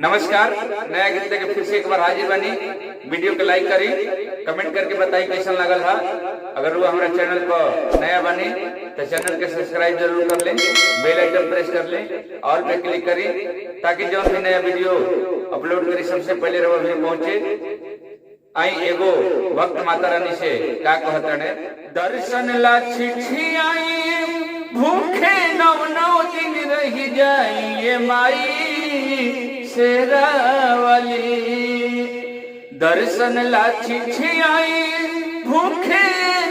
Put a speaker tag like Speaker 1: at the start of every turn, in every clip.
Speaker 1: नमस्कार, नया गीत लेके फिर से एक बार हाजिर बनी। वीडियो को लाइक करी, कमेंट करके बताई कैसा लगल है। अगर वो हमारे चैनल पर नया बनी तो चैनल के सब्सक्राइब जरूर कर लें, बेल आइकन प्रेस कर लें, ऑल पे क्लिक करी ताकि जो भी नया वीडियो अपलोड करी सबसे पहले रहो भी पहुंचे। आई एगो वक्त माता रानी से का कहता है, दर्शन ला चिट्ठी आई भूखे नौ दिन रह जाइए माई शेरावाली। दर्शन ला चिट्ठी आई भूखे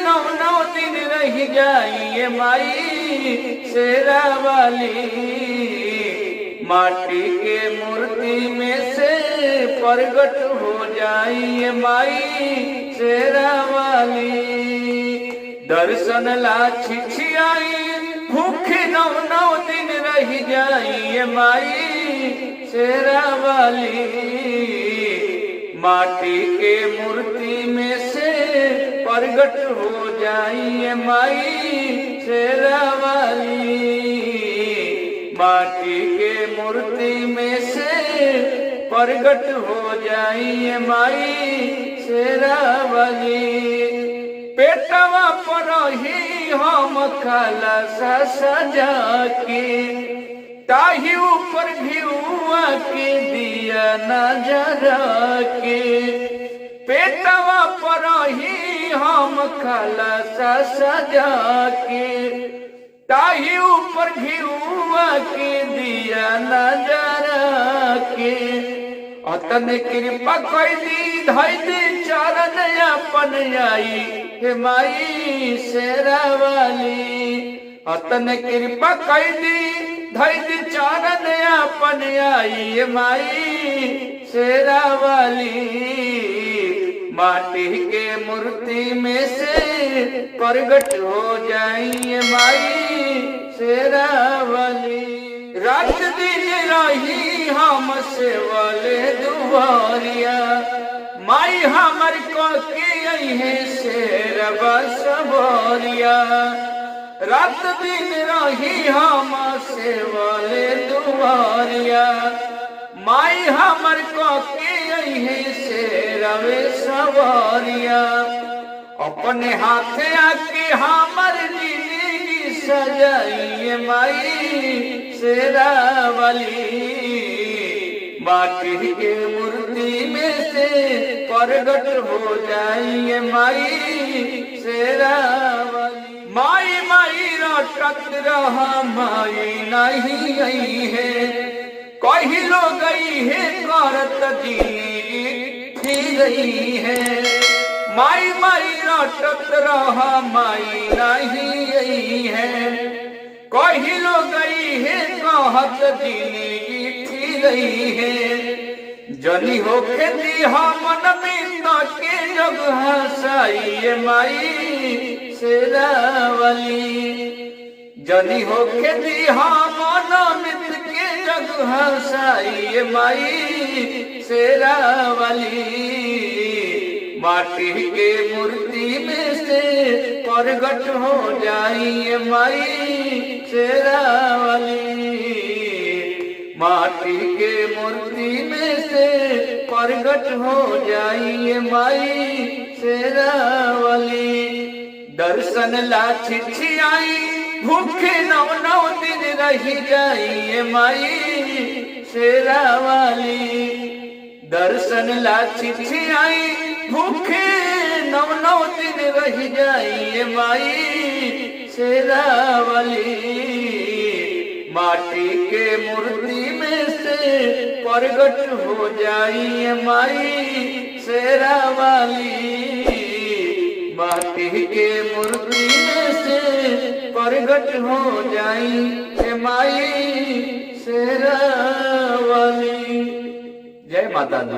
Speaker 1: नौ दिन रह जाइए माई शेरावाली। माटी के मूर्ति में से प्रगट हो जाइए माई शेरावाली। दर्शन ला चिट्ठी आई भूखे नौ दिन रह जाइए माई शेरावाली। माटी के मूर्ति में से प्रगट हो जाइए माई शेरावाली। माटी के मूर्ति में से प्रगट हो जाइए माई शेरावाली। पेटवा पर ही हम काला सा सजा के ताही ऊपर घिउआ के दिया नजरा के। पेटवा पर ही हम काला सा सजा के ताही ऊपर घिउआ के दिया नजरा के। अतने कृपा कैली धैली चरण अपन आई हे माई शेरावाली। अतने कृपा कैली धैली चरण अपन आई हे माई शेरावाली। माटी के मूर्ति में से प्रगट हो जाइए माई शेरावाली। रात दिन रही हम सेवले दुआरिया माई हमर को के है शेरवा सबरिया। रात दिन रही हम सेवले दुआरिया माई हमर को के है शेरवे सबरिया। अपने हाथे आके हमर जिंदगी सजाइए माई शेरावाली। माटी के मूर्ति में से प्रगट हो जाइए माई शेरावाली। माई माई रटत रहा माई नहीं आई है, कही लो गई है करत जिंदगी गई है। माई माई रटत रहा माई नहीं आई है, कही लो गई है कहत जिंदगी गई है। जनी हो खेती हमन मिलता के जग हसाइए माई शेरावाली। जनी हो खेती हमन मित के जग हसाइए माई शेरावाली। माटी के मूर्ति में से प्रगट हो जाइए माई शेरावाली। माटी के मूर्ति में से प्रगट हो जाइए माई शेरावाली। दर्शन ला चिट्ठी आई भूखे नौ दिन रह जाइए माई शेरावाली। दर्शन ला चिट्ठी आई भूखे नौ दिन रह जाइए माई शेरावाली। माटी के मूर्ति में से प्रगट हो जाइए माई शेरावाली। माटी के मूर्ति में से प्रगट हो जाइए माई शेरावाली। जय माता दी।